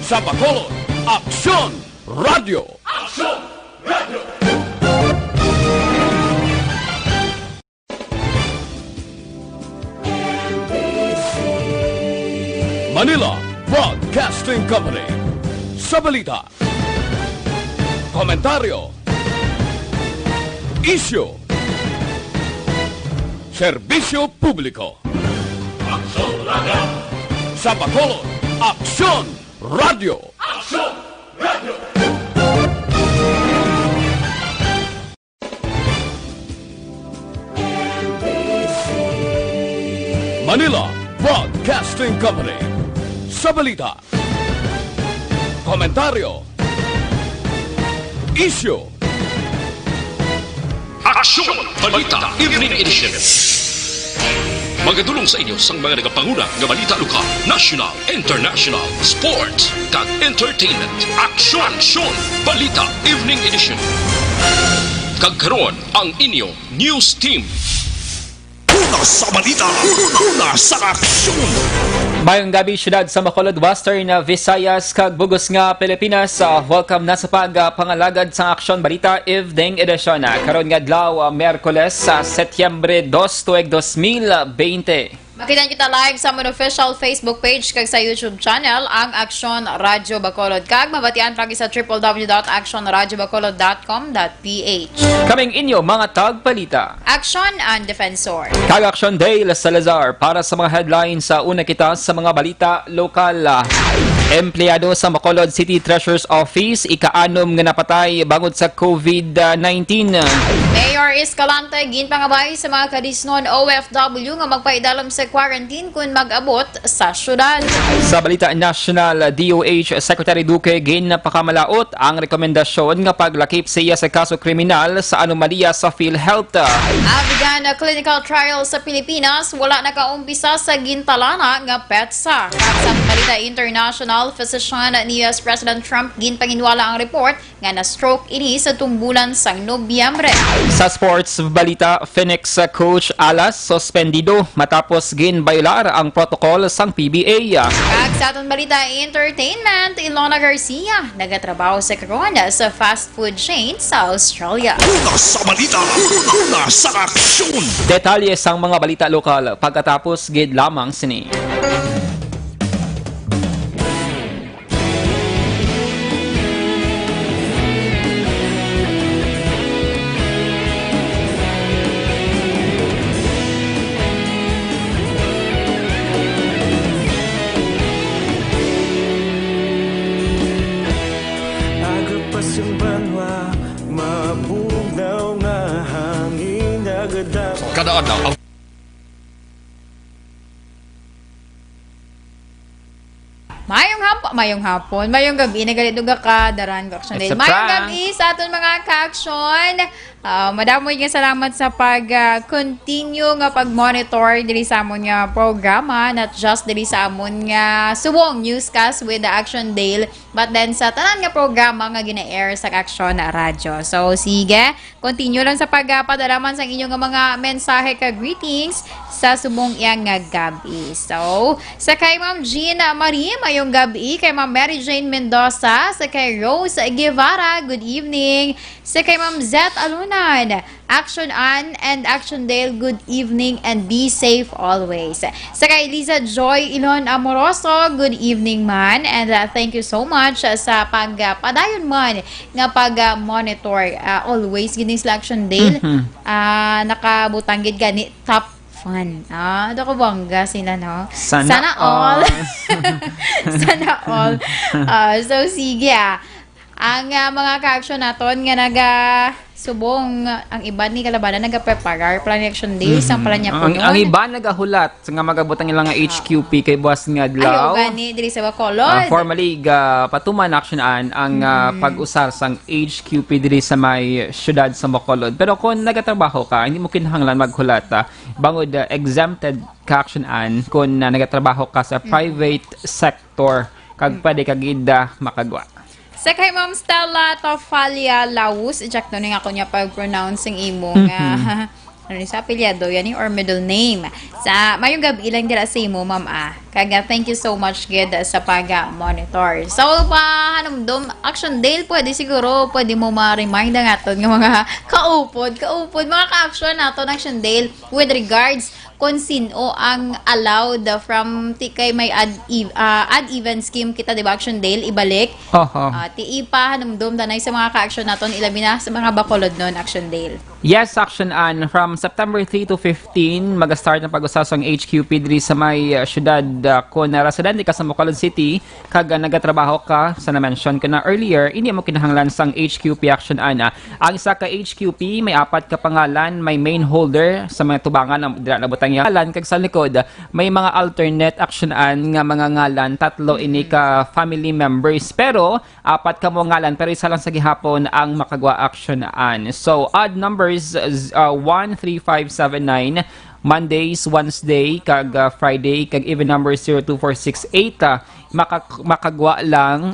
Sa Bacolod, Aksyon Radio! Aksyon Radio! Manila Broadcasting Company. Sa balita, komentaryo, isyu, serbisyo publiko. Aksyon Radio! Sa Bacolod, Aksyon Radio! Aksyon Radio! Manila Broadcasting Company. Sa balita, komentaryo, isyu, Aksyon Balita Evening Edition. Magadulong sa inyo sang mga nagapanguna nga balita lokal, national, international, sports, kag entertainment. Aksyon Balita Evening Edition. Kag karon ang inyo news team. Una sa balita, una sa aksyon. Mayong gabi syudad sa Bacolod, Western Visayas, kag Bugos nga Pilipinas. Welcome na sa pagpangalagad sa Aksyon Balita Evening Edition. Karon nga adlaw, Miyerkules sa Setyembre 2, 2020. Makita kita live sa among official Facebook page kag sa YouTube channel ang Aksyon Radio Bacolod. Kag mabatian pagi sa www.actionradiobacolod.com.ph. Kaming inyo mga tagpalita. Aksyon and Defensor. Kag Aksyon Dale Salazar para sa mga headlines sa una kita sa mga balita lokal. Empleyado sa Bacolod City Treasurer's Office ika-anom nga napatay bangod sa COVID-19. Mayor Escalante ginpangabay sa mga kadisnon OFW nga magpaidalam sa quarantine kung mag-abot sa syudad. Sa balita national, DOH Secretary Duque ginpakamalaot ang rekomendasyon nga paglakip siya sa kaso kriminal sa anomalya sa PhilHealth. Avigan clinical trial sa Pilipinas wala nakaumpisa sa gintalana nga PETSA. Sa balita international, physician ni US President Trump ginpanginwala ang report nga na-stroke ini sa tungbulan sang Nobyembre. Sa sports balita, Phoenix coach Alas suspendido matapos ginbaylar ang protocol sang PBA. Kag sa atong balita entertainment, Ilona Garcia nagatrabaho sa karon sa fast food chain sa Australia. Una sa balita, una sa aksyon. Detalye sang mga balita lokal pagkatapos gid lamang sini. Kada adlaw Mayong hapon, mayong gabi, nagaliduga ka, daran ka action day. It's a Mayong prank. gabi sa aton mga ka-action. Madamoy nga salamat sa pag-continue nga pag-monitor diri sa amon nga programa, not just diri sa amon nga subong newscast with the Action Day, but then sa tanan nga programa nga gina-air sa Action Radio. So sige, continue lang sa pagpadalaman sa inyong nga mga mensahe ka greetings sa subong iyang nga gabi. So, sa kay Ma'am Gina Marie, mayong gabi, kay Ma'am Mary Jane Mendoza, sa kay Rose Guevara, good evening. Sa kay Ma'am Zet Alunan, Action Ann and Action Dale, good evening and be safe always. Sa kay Lisa Joy Ilon Amoroso, good evening man, and thank you so much sa pagpadayon man nga pag-monitor always gini sa Action Dale. Nakabutang gid gani top fun. Dako bangga sila, no? Sana all. Sana all. So, sige ang mga ka-action naton nga subong ang iba ni kalabanan nagapreparar plan action day sang pala niya punon. Ang iba nagahulat nga magabutang ilang nga HQP kay buwas nga adlaw. Ayo gani diri sa Bacolod. Formally patuman actionan ang pag-usar sang HQP diri sa may syudad sa Bacolod. Pero kung nagatrabaho ka, hindi mo kinahanglan maghulat. Bangod exempted ka actionan kung nagatrabaho ka sa private sector kag pwede ka gid makagwa. Sa kay Ma'am Stella Tofalia Laus, eject na nga ako niya pag-pronouncing imo nga ano sa apelyado yan or middle name. Sa mayong gabi ilang dira sa imo ma'am Kaga thank you so much gid sa pag-monitor. So pahanumdom action Dale pwede mo ma-remind ang aton nga mga kaupod mga ka-action nato ng action Dale with regards kung sino ang allowed from kay may add even scheme kita diba action Dale ibalik. Ti ipahanumdom danay sa mga ka-action naton ilabi na sa mga bakolod non action Dale. Yes, Action Ann. From September 3 to 15, mag-start na pag-usasang HQP diri sa may syudad kung residente ka sa Bacolod City, kag nagatrabaho ka, sa na-mention ko na earlier, hindi mo kinahanglan sang HQP Action Ann. Ang isa ka HQP, may 4 ka pangalan, may main holder sa mga tubangan ang dira nabutang ngalan, kag sa likod, may mga alternate Action Ann nga mga ngalan, 3 ini ka family members. Pero, 4 ka mo ngalan, pero isa lang sa gihapon ang makagwa Action Ann. So, odd numbers 1, 3, 5, 7, 9, Mondays, Wednesday, kag Friday, kag even number 0, 2, 4, 6, 8, makagwa lang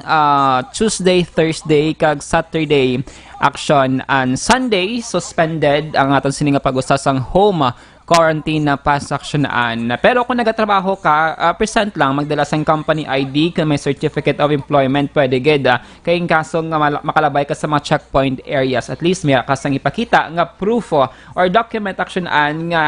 Tuesday, Thursday, kag Saturday action, and Sunday suspended ang aton sininga pag-usasang home quarantine na pass actionan. Pero kung nagatrabaho ka, present lang, magdala sang company ID, kung may certificate of employment, pwede gid. Kaya in kaso nga makalabay ka sa mga checkpoint areas, at least may kasang ipakita nga proof or document actionan nga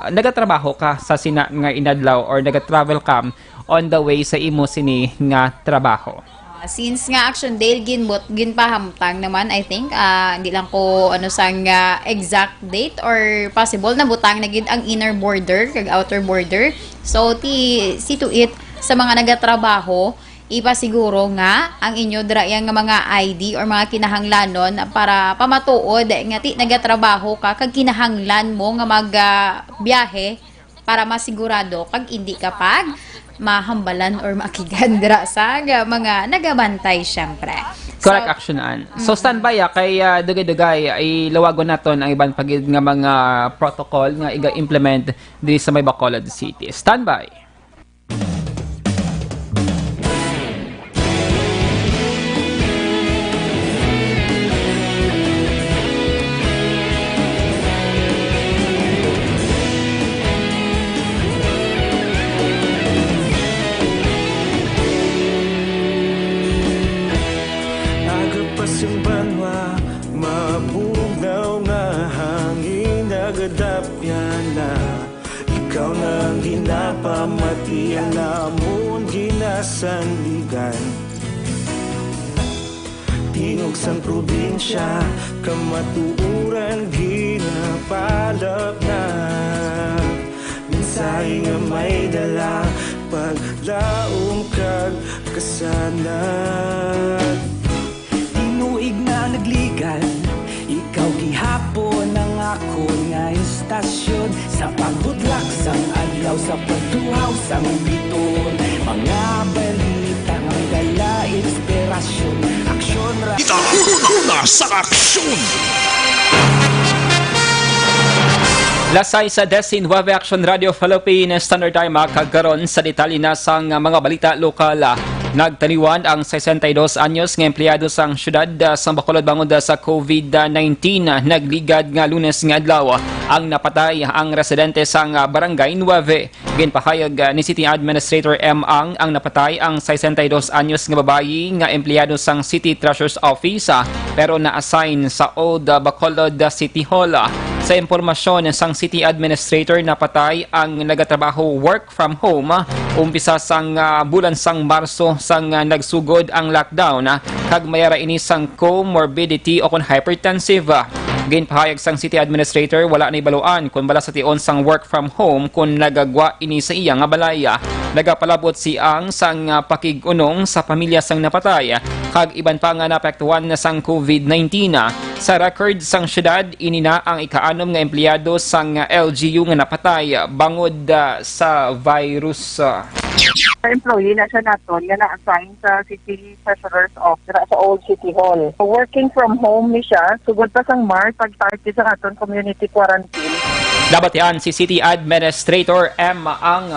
nagatrabaho ka sa sina nga inadlaw or nagatravel ka on the way sa imo sini nga trabaho. Since nga action Dale ginpahamtang naman I think hindi lang ko sang exact date or possible na butang na gid ang inner border kag outer border. So see to it sa mga nagatrabaho ipasiguro nga ang inyo dira yang mga ID or mga kinahanglanon para pamatuod nga ti nagatrabaho ka kag kinahanglan mo nga magbiyahe para masigurado kag hindi ka pag mahambalan or makigandra sa mga nagabantay syempre. Correct action Ann. So standby kay dugay-dugay ilawagon naton ang ibang pagid nga mga protocol nga iga-implement diri sa may Bacolod City. Standby. Ikaw nang ginapamati ang namon ginasandigan. Tingog sang probinsya kamatuuran ginapalap na. Minsay nga may dala paglaom kag kasanag. Tinuig na nagligan ikaw gihapon ang ako nga istasyon sa pagbutlak sang adlaw sa pagtuhaw sang biton. Mga balita nga dala inspirasyon aksyon Ita una sa aksyon. Lasay sa Desin Wave Action Radio Philippines Standard Time kagkaron sa detalye na sang mga balita lokal. Nagtaniwan ang 62 anyos nga empleyado sang syudad sa Bacolod bangod sa COVID-19. Nagligad nga Lunes nga adlaw ang napatay ang residente sang Barangay 9. Ginpahayag ni City Administrator M. ang napatay ang 62 anyos nga babayi nga empleyado sang City Treasurer's Office pero na-assign sa Old Bacolod City Hall. Sa impormasyon sang City Administrator, napatay ang nagatrabaho work from home umpisa sang bulan sang Marso sang nagsugod ang lockdown kag mayara ini sang comorbidity o kon hypertensive. Ginpahayag sang City Administrator wala na ibaluan kung bala sa tion sang work from home kung nagagwa ini sa iya nga balaya. Nagapalabot siang sang pakigunong sa pamilya sang napatay kag iban pa nga naapektuhan na sang COVID-19. Sa record sang syudad, ini na ang ika-6 nga empleyado sang LGU nga napatay bangod sa virus. Employee na siya naton nga na-assign sa City Treasurer's Office sa Old City Hall. Working from home ni siya, sugod pa sang March pag-start sa aton community quarantine. Dapat yan si City Administrator M. ang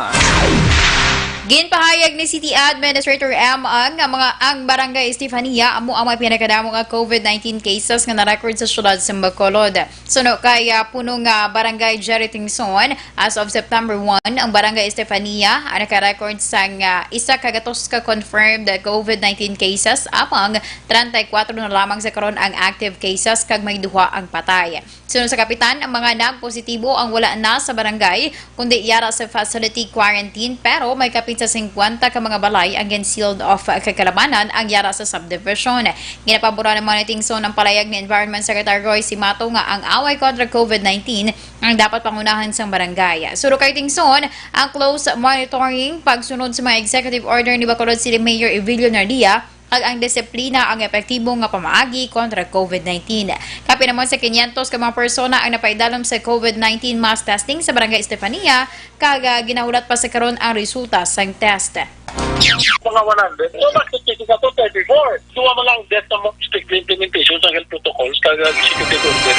Ginpahayag ni City Administrator M ang Barangay Estefania amo ang mga pinakadamo nga COVID-19 cases nga na-record sa syudad sa Bacolod. Suno kay punong Barangay Jerry Tingson, as of September 1, ang Barangay Estefania ang naka-record sang isa kagatos ka confirmed COVID-19 cases amang 34 na lamang sa karon ang active cases kag may duha ang patay. Suno sa kapitan, ang mga nagpositibo ang wala na sa barangay kundi yara sa facility quarantine pero may kapit sa 50 ka mga balay ang sealed off kakalabanan ang yara sa subdivision. Ginapabura ng mga Tingson ang palayag ni Environment Secretary Roy Simato nga ang away kontra COVID-19 ang dapat pangunahan sa barangay. Suro kay Tingson, ang close monitoring pagsunod sa mga executive order ni Bacolod City Mayor Evilio Nardia ag ang disiplina ang epektibo nga pamaagi kontra COVID-19. Kapi naman sa 500 ka mga persona ang napaidalom sa COVID-19 mass testing sa Barangay Estefania kag ginahulat pa sa karon ang resulta sang test. Mga 100. So, mag-specific ako 34. Duwa mo lang death na strict implementation sa health protocols kag executive order.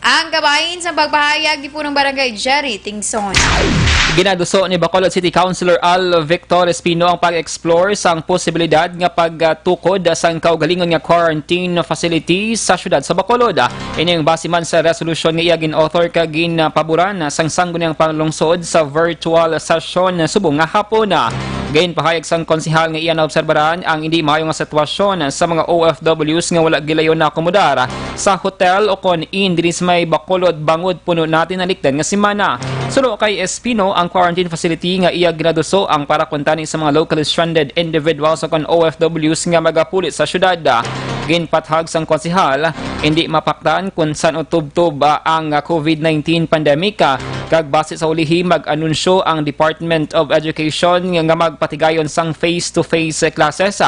Ang gabahin sa pagbahayag di punong Barangay Jerry Tingson. Ginaduso ni Bacolod City Councilor Al Victor Espino ang pag-explore sang posibilidad nga pagtukod sang kaugalingon nga quarantine facility sa syudad sa Bacolod. Ini ang base man sa resolution nga iya gin-author kag ginpaboran sang sangguniang panglungsod sa virtual session subong nga hapon. Gayon pahayag sang konsehal nga iya naobserbaran ang hindi maayo nga sitwasyon sa mga OFWs nga wala gilayon na akomodar sa hotel o kon in dinhi sa may Bacolod bangod puno natin nalikdan nga semana. Suno kay Espino, ang quarantine facility nga iya ginaduso ang para kuntani sa mga locally stranded individuals o kon OFWs nga magapulit sa syudad. Ginpathag sang konsehal, hindi mapaktan kung saan utub-tub ang COVID-19 pandemic kag base sa ulihi mag-anunsyo ang Department of Education nga magpatigayon sang face-to-face classes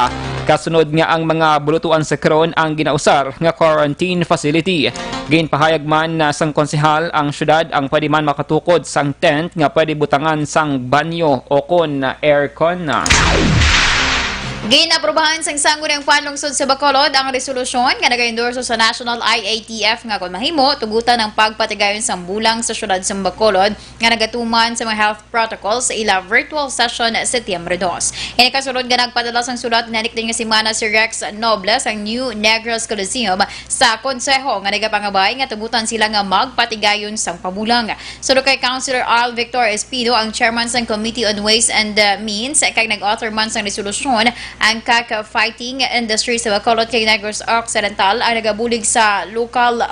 kasunod nga ang mga bulutuan sa karon ang ginausar nga quarantine facility. Ginpahayag man sang konsehal ang syudad ang pwede man makatukod sang tent nga pwede butangan sang banyo o kon aircon. Ginaprobahan sang sangguniang panlungsod sa Bacolod ang resolusyon nga nag-endorso sa National IATF nga kung mahimo tugutan ang pagpatigayon sang bulang sa syudad sa Bacolod nga nagatuman sa mga health protocols sa ila virtual session Setyembre 2. Ini kasunod nga nagpadala sang sulat nanikding nga semana si Rex Nobles ang New Negros Coliseum sa konseho nga nagapangabay nga tugutan sila nga magpatigayon sang pabulang. Sunod kay Councilor Al Victor Espino ang chairman sang Committee on Ways and Means kay nag-author man sang resolusyon ang cockfighting industry sa Bacolod kay Negros Occidental ay nagabulig sa local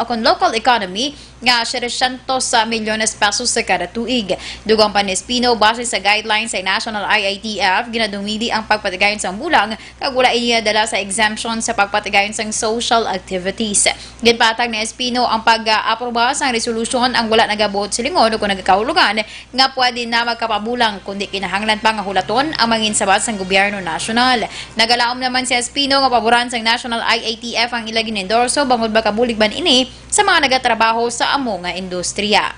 economy nga 700 milyones pesos sa kada tuig. Dugang pa ni Espino, base sa guidelines sa National IATF, ginadumili ang pagpatigayon sa bulang kag wala iniya dala sa exemption sa pagpatigayon sa social activities. Ginpatag ni Espino ang pag-aproba sa resolution ang wala nagabot sa lingon o kung nagkahulugan nga pwede na magkapabulang kundi kinahanglan pa nga hulaton ang manginsabat sa gobyerno nasyonal. Nagalaom naman si Espino nga paboran sa National IATF ang ilagin endorso bangod ba kabulig ban ini sa mga nagatrabaho sa amo nga industriya.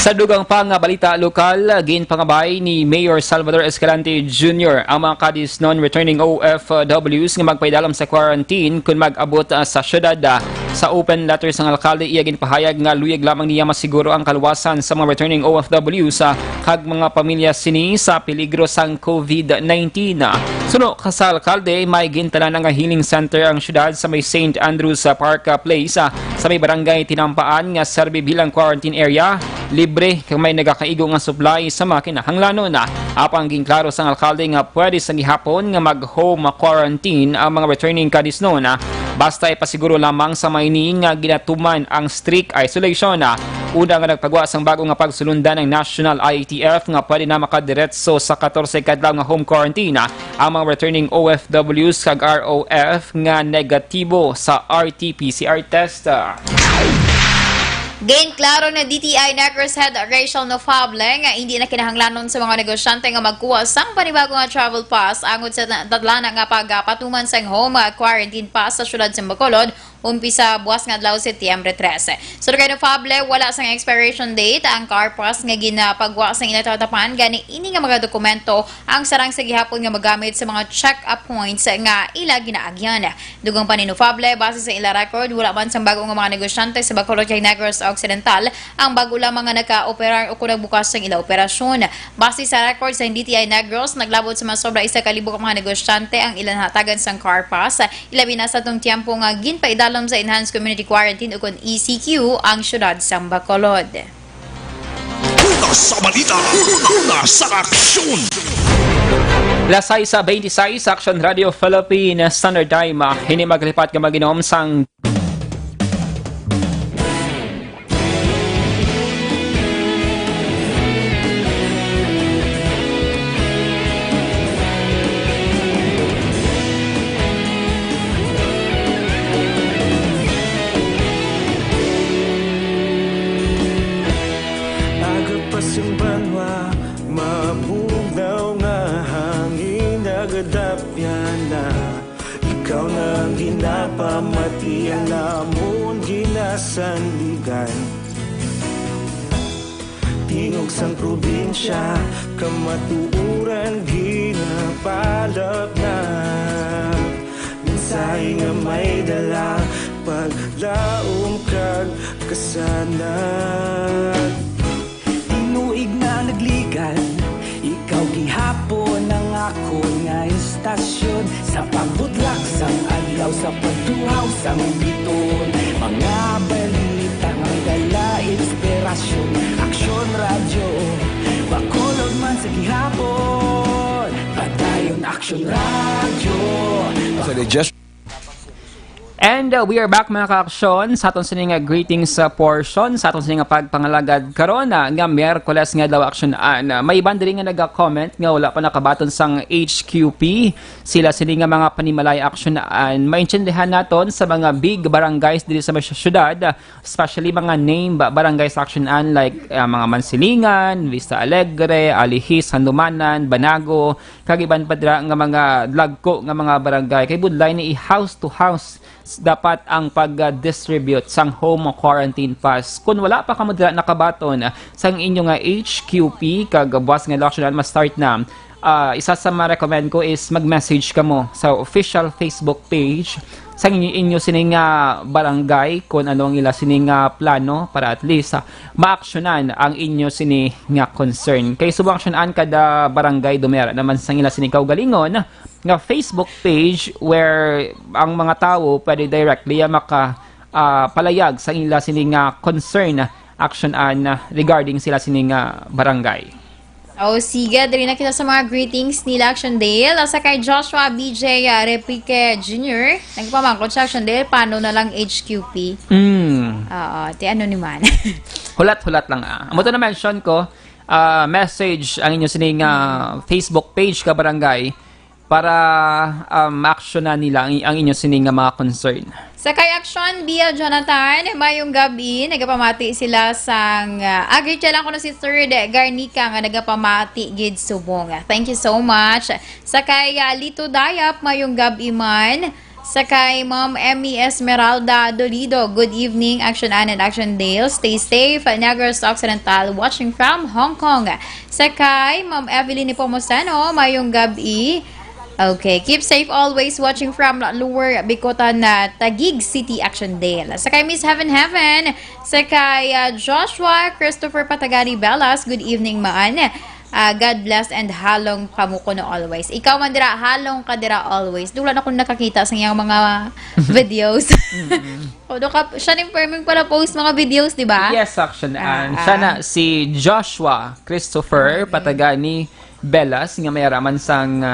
Sa dugang pa nga balita lokal, ginpangabay ni Mayor Salvador Escalante Jr. ang mga kadis non-returning OFWs nga magpaidalam sa quarantine kung mag-abot sa syudad. Sa open letter sang alkalde, iya ginpahayag nga luyag lamang niya masiguro ang kaluwasan sa mga returning OFWs kag mga pamilya sini sa peligro sang COVID-19. Suno ka sa alkalde, may gintalan nga healing center ang syudad sa may St. Andrews Park Place sa may barangay Tinampaan nga serbi bilang quarantine area. Libre kung may nagakaigo nga supply sa mga kinahanglanon. Apang ginklaro sang alkalde nga pwede sa gihapon nga mag-home quarantine ang mga returning kadisnon. Basta ipasiguro lamang sa maini nga ginatuman ang strict isolation. Una nga nagpagawa sang bago nga pagsulundan ng National IATF nga pwede na makadiretso sa 14 kadlaw nga home quarantine ang mga returning OFWs kag ROF nga negatibo sa RT-PCR test. Gain klaro na DTI Negros Head Rachel Nofable nga hindi na kinahanglanon sa mga negosyante nga magkuha sang panibago nga travel pass angod sa tatla nga pagpatuman sang home quarantine pass sa syudad sa Bacolod umpisa buwas nga adlaw Setyembre 13. So kay Nofable, wala sang expiration date ang car pass nga ginapagwa sa inatatapan gani ini nga mga dokumento ang sarang sa gihapon nga magamit sa mga check-up points nga ila ginaagyan. Dugang pa ni Nofable, base sa ila record, wala man sang bago nga mga negosyante sa Bacolod kay Negros Occidental ang bago lamang nga naka-operar o kung nagbukas ng ila operasyon. Base sa record sa DTI Negros, naglabot sa mga sobra 1,000 ka mga negosyante ang ilan hatagan sang car pass. Ilabi na sa itong tiyempo nga ginpaidalom sa Enhanced Community Quarantine o kung ECQ ang syudad sa Bacolod. Una sa balita, una sa aksyon. Lasay sa 26 Action Radio Philippines Standard Time. Hini maglipat nga maginom sang Aga pa siyang banwa, mabugaw nga hangin nagadapyan na. Ikaw na ang ginapamati, ang namon ginasandigan. Tingog sang probinsya, kamatuuran ginapalap na. Minsay nga may dala, paglaom kag kasanag. Tinuig na nagligan, ikaw gihapon ang ako nga istasyon. Sa pagbudlak sang adlaw, sa pagtuhaw sang biton. Mga balita nga dala inspirasyon. Aksyon radyo, Bacolod man sa gihapon. Padayon Aksyon radyo. And we are back mga ka-aksyon sa atong sining nga greetings portion sa atong sining nga pagpangalagad karon nga Miyerkules nga daw aksyonan. May iban diri nga naga-comment nga wala pa nakabaton sang HQP. Sila sining nga mga panimalay aksyonan. Maintindihan naton sa mga big barangays diri sa syudad, especially mga name barangays aksyonan like mga Mansilingan, Vista Alegre, Alihis, Handumanan, Banago, kagiban pa dira nga mga lagko nga mga barangay kay budlay ni house to house dapat ang pag-distribute sang home quarantine pass. Kung wala pa kamo dira nakabaton sang inyo nga HQP kag buwas nga election mas start na, isa sa ma-recommend ko is mag-message kamo sa official Facebook page sang inyo sining barangay kung ano ang ila sining plano para at least ma-actionan ang inyo sini nga concern. Kay subang aksyonan kada barangay dumera naman sang ila sining kaugalingon nga Facebook page where ang mga tao pwede directly palayag sa ila sining concern actionan regarding sila sining barangay. O sige, dali na kita sa mga greetings nila Action Dale. Sa kay Joshua BJ Repique Jr. Nagpamangkot sa Action Dale, paano na lang HQP? Oo, ti ano naman. Hulat-hulat lang. Amo to na mention ko, message ang inyo sining Facebook page ka barangay para actionan nila ang inyo sining mga concern. Sa kay Action Bia Jonathan, mayong gabi, nagapamati sila sang agree lang ko na si Third Garnica nga nagapamati gid subong. Thank you so much. Sa kay Lito Dayap, mayong gabi man. Sa kay Ma'am Emmy Esmeralda Dolido, good evening, Action Ann and Action Dale. Stay safe, Negros Occidental, watching from Hong Kong. Sa kay Ma'am Evelyn Pomosano, mayong gabi. Okay, keep safe always, watching from Lower Bicotan na Taguig City, Action Dale. Sa kay Miss Heaven, sa kay Joshua Christopher Patagari Bellas, good evening maan. God bless and halong kamuko na always. Ikaw man dira, halong ka dira always. Dula na kung nakakita sa iyang mga videos. Siya ni Perming pala post mga videos, di ba? Yes, Action Ann. Siya na si Joshua Christopher Patagani Bellas nga may araman sang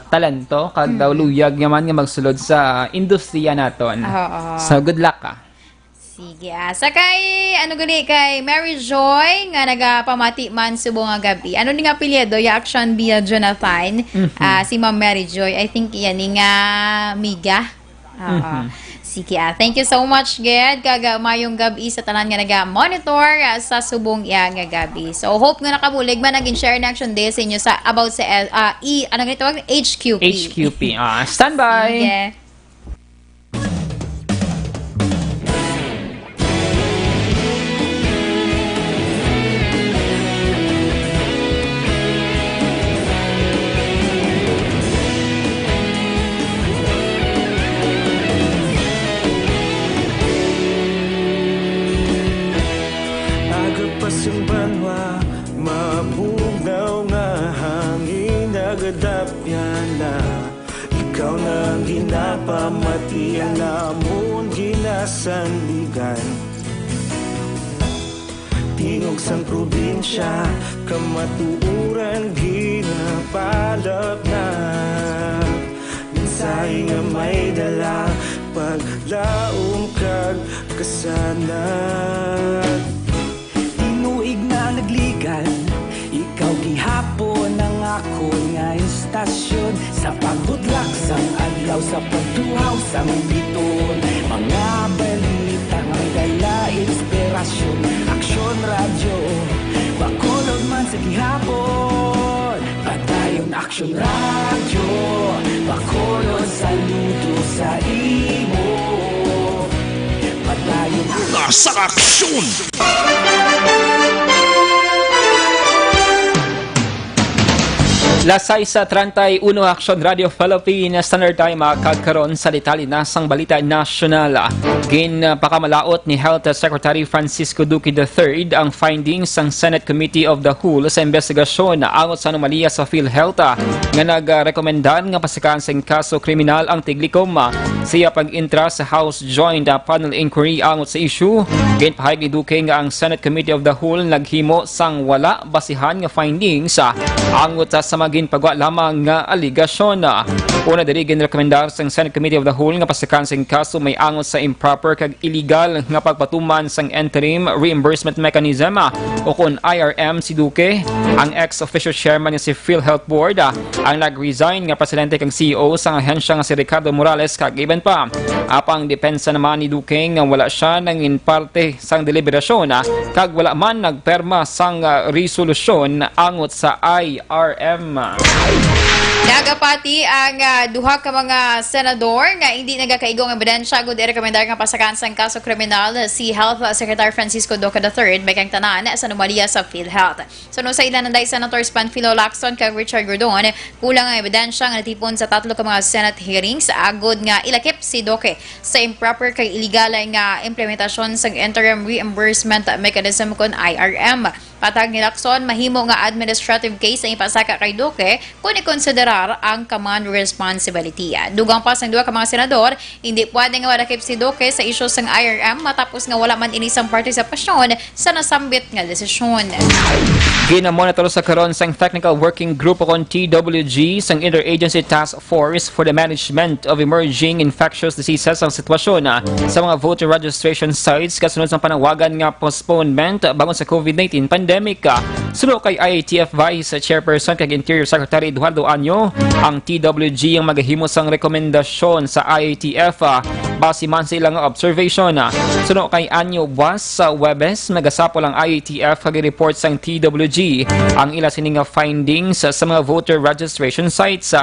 talento kag daw luyag naman nga magsulod sa industriya naton. So good luck ka. Sige. Sa kay kay Mary Joy nga nagapamati man subong nga gabi. Ano ni nga apelyido? Action via Jonathan. Si Ma'am Mary Joy. I think yan ni nga Miga. Sige. Thank you so much, Ged. Mayong gabi sa tanan nga naga-monitor sa subong nga gabi. So, hope nga nakabulig man naging share na Action Day sa inyo sa about sa HQP. HQP. Stand by. Sige. nagadapya na. Ikaw na ginapamatian namon ginasandigan. Tingog sang probinsya, kamatuuran ginapalap na. Minsay nga may dala, paglaom kag kasanat. Tinuig na nagligan, ikaw gihapon ang ako nga istasyon. Sa pagbudlak sang adlaw, sa pagtuhaw sang biton. Mga balita nga dala inspirasyon. Aksyon radyo, bakulog man sa gihapon. Patayon aksyon radyo, bakulog saludo sa imo. Patayon Nasa aksyon! Lasay sa 31 Action Radio Philippines Standard Time kagkaron sa detalye nasang balita nasyonal. Ginpakamalaot ni Health Secretary Francisco Duque III ang findings ng Senate Committee of the Whole sa investigasyon angot sa anomalya sa PhilHealth nga nagrekomendar nga pasakahan sa kaso kriminal ang Tiglikom. Siya pag-intra sa House Joint Panel Inquiry angot sa issue. Ginpahayag ni Duque nga ang Senate Committee of the Whole naghimo sang wala basihan nga findings angot sa maging pagwa lamang nga aligasyon. Una diri ginrekomendar sa Senate Committee of the Whole nga pasakahan sa kaso may angot sa improper kag illegal nga pagpatuman sang interim reimbursement mechanism o kun IRM si Duque, ang ex-official chairman nga si PhilHealth Board, ang nag-resign nga presidente kag CEO sa ahensya nga si Ricardo Morales kag iban pa. Apang depensa naman ni Duque nga wala siya nang in parte sang deliberasyon kag wala man nagperma sang resolusyon angot sa IRM. Nagapati ang duha ka mga senador nga hindi nagakaigong ebidensya gud i-rekomendar nga pasakahan sang kaso kriminal si Health Secretary Francisco Duque III may kang tanan sa anomalya sa PhilHealth. Suno sa ilan nanday Senators Panfilo Lacson kag Richard Gordon, kulang ang ebidensya nga natipon sa tatlo ka mga Senate hearings agud nga ilakip si Duque sa improper kag illegal nga implementasyon sang interim reimbursement mechanism kon IRM. Patag ni Lacson, mahimo nga administrative case ang ipasaka kay Duque kung ikonsiderar ang command responsibility. Dugang pa sang duha ka mga senador, hindi pwede nga wadakip si Duque sa isyu sang IRM matapos nga wala man inisang partisipasyon sa nasambit nga desisyon. Ginamonitor sa karon sang Technical Working Group kon TWG sang Interagency Task Force for the Management of Emerging Infectious Diseases ang sitwasyon sa mga voter registration sites kasunod sa panawagan nga postponement bangon sa COVID-19 pandemic. Sunod kay IATF Vice Chairperson kag Interior Secretary Eduardo Anyo, ang TWG ang maghimo sang rekomendasyon sa IATF base man sa ilang observation. Sunod kay Anyo buwas sa Webes, nagasapol ang IATF kag report sang TWG ang ila sining findings sa mga voter registration sites.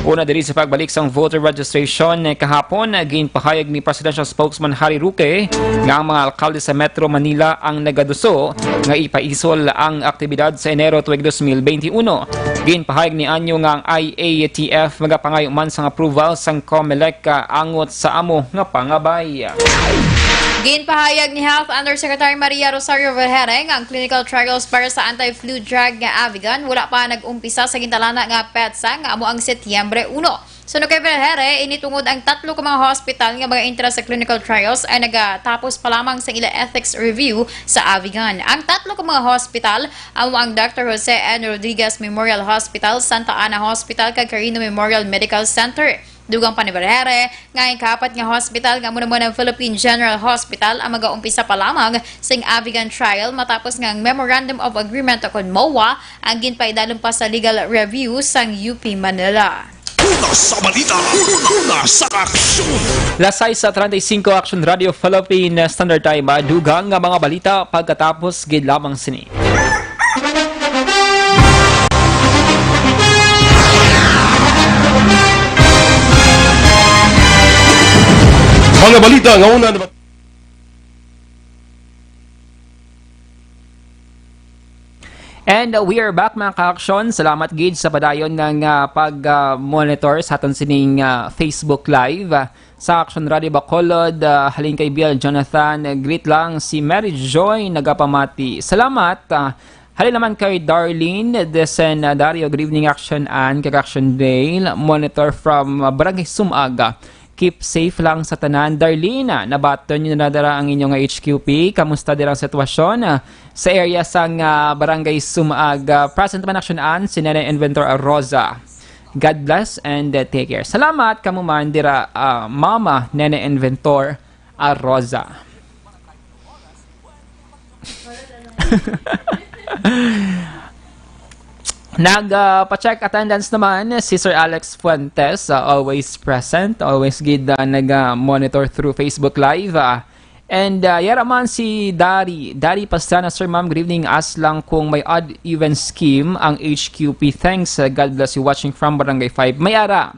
Una diri sa pagbalik sang voter registration kahapon, ginpahayag ni Presidential Spokesman Harry Roque nga ang mga alkalde sa Metro Manila ang nagaduso nga ipaisol ang aktibidad sa Enero tuig 2021. Ginpahayag ni Anyo nga ang IATF magapangayo man sang approval sang COMELEC angot sa amo nga pangabay. Ginpahayag ni Health Undersecretary Maria Rosario Vergere ang clinical trials para sa anti-flu drug nga Avigan wala pa nag-umpisa sa gintalana nga PETSA nga amo ang Setyembre 1. Suno kay Vergere, initungod ang tatlo ka mga hospital nga mga interest sa clinical trials ay nagatapos pa lamang sa ila ethics review sa Avigan. Ang tatlo ka mga hospital amo ang Dr. Jose N. Rodriguez Memorial Hospital, Santa Ana Hospital kag Carino Memorial Medical Center. Dugang pa ni Vergere, nga ang kapat nga hospital nga muna ng Philippine General Hospital ang mag-aumpisa pa lamang sa Avigan trial matapos nga ang Memorandum of Agreement kon MOA ang ginpaidalon pa sa legal review sang UP Manila. Una sa balita, una sa aksyon! Lasay sa 35 Action Radio Philippines Standard Time, dugang nga mga balita pagkatapos gid lamang sini. Mga balita nga una na And we are back mga ka-aksyon. Salamat gid sa padayon ng pag-monitor sa aton sining Facebook Live. Sa Action Radio Bacolod, halin kay Biel Jonathan, greet lang si Mary Joy nagapamati. Salamat. Hali naman kay Darlene Desen Dario, good evening Action and Action Dale, monitor from Barangay Sumaga. Keep safe lang sa tanan. Darlene, nabaton nyo na dara ang inyong HQP. Kamusta din ang sitwasyon sa area sang Barangay Sumaga? Present man Action and si Nene Inventor Rosa. God bless and take care. Salamat kamuman dira Mama Nene Inventor Rosa. Nag-pa-check attendance naman si Sir Alex Fuentes, always present, always good nag-monitor through Facebook Live. And yaraman si Dari Pastrana, Sir Ma'am, good evening. As lang kung may odd-even scheme ang HQP. Thanks, God bless you, watching from Barangay 5. Mayara,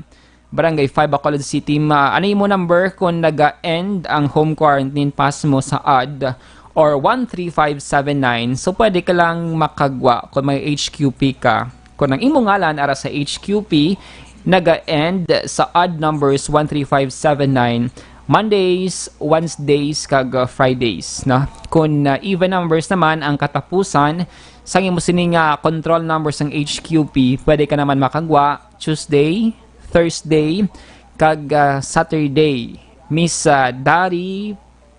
Barangay 5, Bacolod City. Ano yung mo number kung nag-end ang home quarantine pass mo sa odd or 13579, so pwede ka lang makagwa kung may HQP ka. Kung ang imong ngalan ara sa HQP, naga-end sa odd numbers 13579, Mondays, Wednesdays, kag Fridays. No? Kung even numbers naman ang katapusan, sa imo sining control numbers ng HQP, pwede ka naman makagwa Tuesday, Thursday, kag Saturday. Miss Dari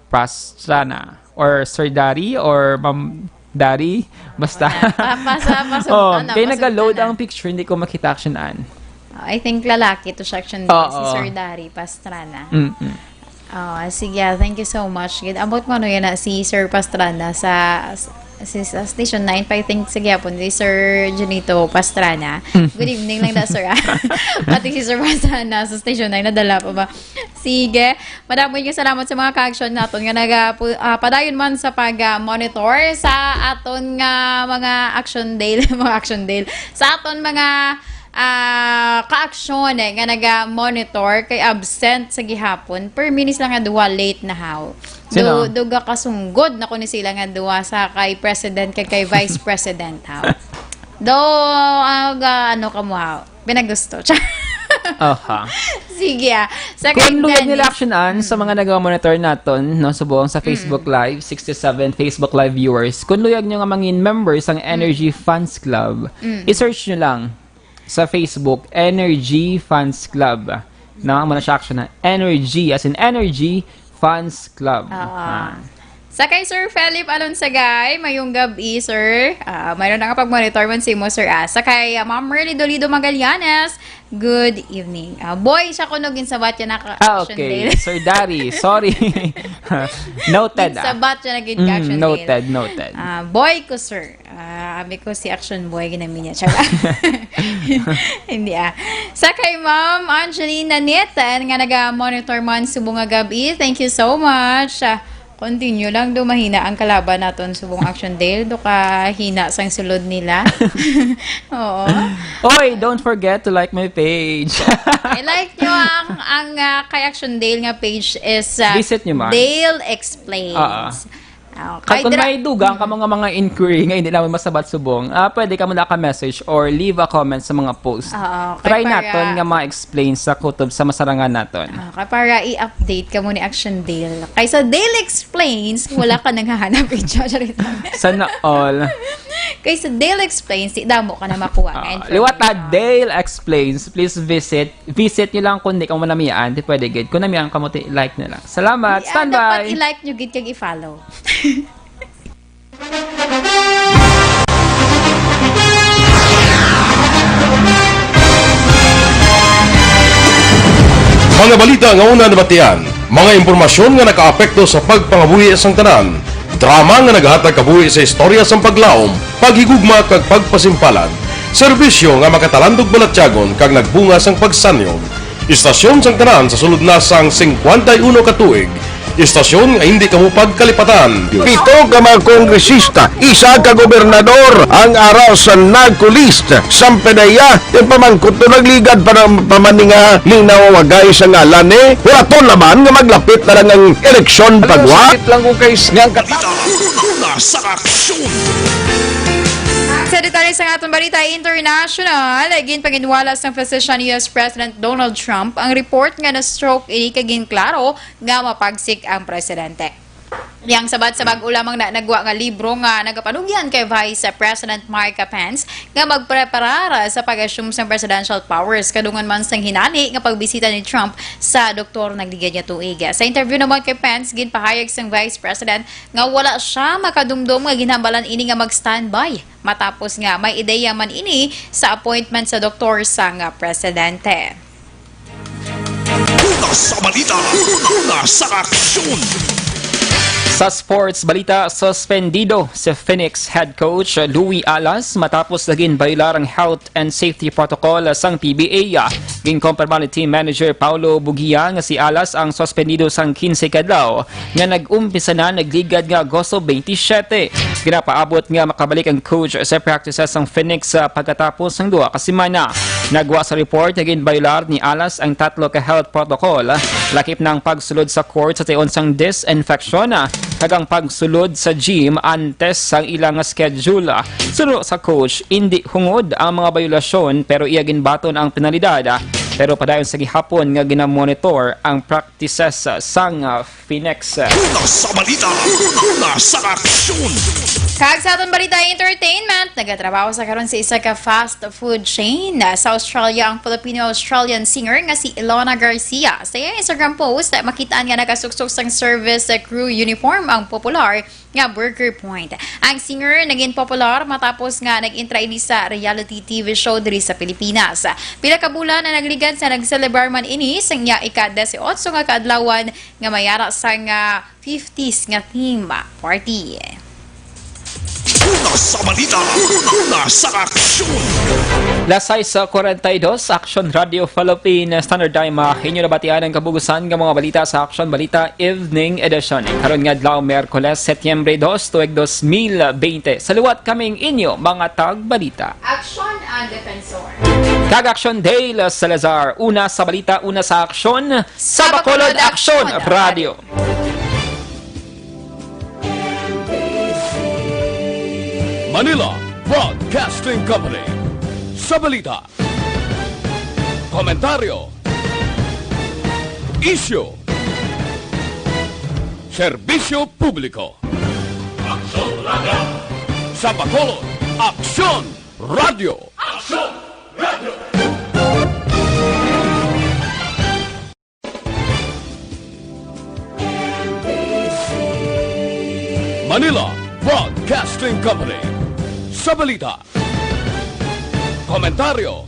Pastrana. Or Sir Dari or Ma'am Dari, basta. Kaya nag-load ang picture, hindi ko makita actionan. I think lalaki to siya action si Sir Dari Pastrana. Sige, thank you so much. About mo yan na si Sir Pastrana sa Station 9 pa, I think, sige po, si Sir Junito Pastrana. Good evening lang na, sir. Pati si Sir Pastrana sa Station 9, nadala pa ba? Sige, madaming salamat sa mga ka-action natin nga padayon man sa pag-monitor sa aton nga mga action day, sa aton mga ka-aksyon nga naga-monitor kay absent sa gihapon per minutes lang nga duwa late na how. Duga kasunggod na kuno sila nga duwa sa kay president kay vice president how. Ano ka mo how? Pinagusto. Sige sa kung lugad nila actionan sa mga nag-monitor naton no subuong sa Facebook Live 67 Facebook Live viewers, kung luyag nyo nga mangin members ang Energy Fans Club, i-search nyo lang sa Facebook, Energy Fans Club. Muna siya action na. Energy, as in Energy Fans Club. Sa kay Sir Philip Alonsagay, mayong gabi, sir. Mayroon na nga pag-monitor man si mo, sir. Sa kay Ma'am Merly Dolido Magallanes, good evening. Boy, siya kunogin sa batya naka-action okay. day. Sir Dari, sorry. Noted. Sa batya nag-action day. Noted. Boy ko, sir. Abi ko si action boy, ginamin niya. Hindi Sa kay Ma'am Angelina Neta, nga nag-monitor man subong nga gabi. Thank you so much. Continue lang, mahina ang kalaban naton subong action day. Do ka hina sang sulod nila. Oo. Oy, don't forget to like my page. I-like nyo ang kay Action Dale nga page is Visit nyo man. Dale Explains. Kung may dugang ka mga inquiry nga hindi namin masabat subong, pwede ka muna ka-message or leave a comment sa mga post. Try naton nga ma-explain sa kutob sa masarangan naton. Para i-update ka mo ni Action Dale. Kaysa Dale Explains, wala ka nang hahanap Sana all. Kaysa Dale Explains, damo ka na makuha. Liwata Dale Explains. Please visit nyo lang kung di ka manamian. Di pwede gid. Kung namiyan ka mo, like na lang. Salamat. Stand by. Dapat i-like nyo gid kag i-follow. Mga balita nga una nabatian, mga impormasyon nga nakaapekto sa pagpangabuhi sang tanan, drama nga naghatag kabuhi sa istorya sang paglaom, paghigugma kag pagpasimpalan, serbisyo nga makatalandog balatyagon kag nagbunga sang pagsanyog, istasyon sang tanan sa sulod na sang 51 ka tuig, istasyon nga hindi kamupag kalipatan. 7 ka mga kongresista, 1 ka gobernador ang araw sa nagkulist sampedaya yung pamangkot to nagligad para pamaninga linaw wagay sa ngalan wala to naman nga maglapit na lang ang eleksyon pagwa lang ko kay nga Sa aksyon! Sa detalye sa atong balita international, agin paginwalas ng physician US President Donald Trump ang report nga na stroke ini kagin klaro nga mapagsik ang presidente. Yang sabat sa bag-o lamang na nagwa nga libro nga nagapanugyan kay Vice President Mike Pence nga magpreparar sa pag-assume sa presidential powers kadungan man sang hinani nga pagbisita ni Trump sa doktor nagligad niya tuig. Sa interview naman kay Pence ginpahayag sang Vice President nga wala siya makadumdum nga ginhambalan ini nga mag-standby matapos nga may ideya man ini sa appointment sa doktor sang presidente. Una sa balita, una sa aksyon. Sa sports balita, suspendido si Phoenix head coach Louie Alas matapos naging baylar ang health and safety protocol sang PBA. Ginkumpirma ni team manager Paulo Bugia nga si Alas ang suspendido sang 15 kadlaw nga nag-umpisa na nagligad nga Agosto 27. Ginapaabot nga makabalik ang coach sa practices sang Phoenix pagkatapos ng 2 ka semana. Nagwa sa report naging baylar ni Alas ang 3 ka health protocol, lakip ng pagsulod sa court sa taon sang disinfection kagang pagsulod sa gym antes sang ilang schedule. Suro sa coach, hindi hungod ang mga violasyon pero iya ginbaton ang penalidad. Pero padayon sa gihapon nga ginamonitor ang practices sang Phoenix. Una sa balita, una sa aksyon. Kag sa aton balita entertainment, nagatrabaho sa karon sa isa ka fast food chain sa Australia ang Filipino-Australian singer nga si Ilona Garcia. Sa iyang Instagram post, makitaan nga nakasuksok sang service crew uniform ang popular nga Burger Point. Ang singer naging popular matapos nga nag-intra ini sa reality TV show diri sa Pilipinas. Pila ka bulan na nagligan sa nag-celebrate man ini sang iya ika-18 nga kaadlawan nga mayara sang 50s nga theme party. Una sa balita, una sa aksyon. Lasay sa 42, Action Radio Philippine Standard Time. Inyo nabatian ang kabugusan ng mga balita sa Action Balita Evening Edition. Karon nga adlaw Miyerkules, Setyembre 2, tuig 2020. Saluwat kaming inyo mga tag-balita. Action and Defensor. Kag-Action Dale Salazar. Una sa balita, una sa aksyon. Sa Bacolod Action Radio. Manila Broadcasting Company. Sa balita, komentaryo, issue, serbisyo publiko. Aksyon Radio. Sa Bacolod, Aksyon Radio. Aksyon Radio. Manila Broadcasting Company. Sa balita, komentaryo,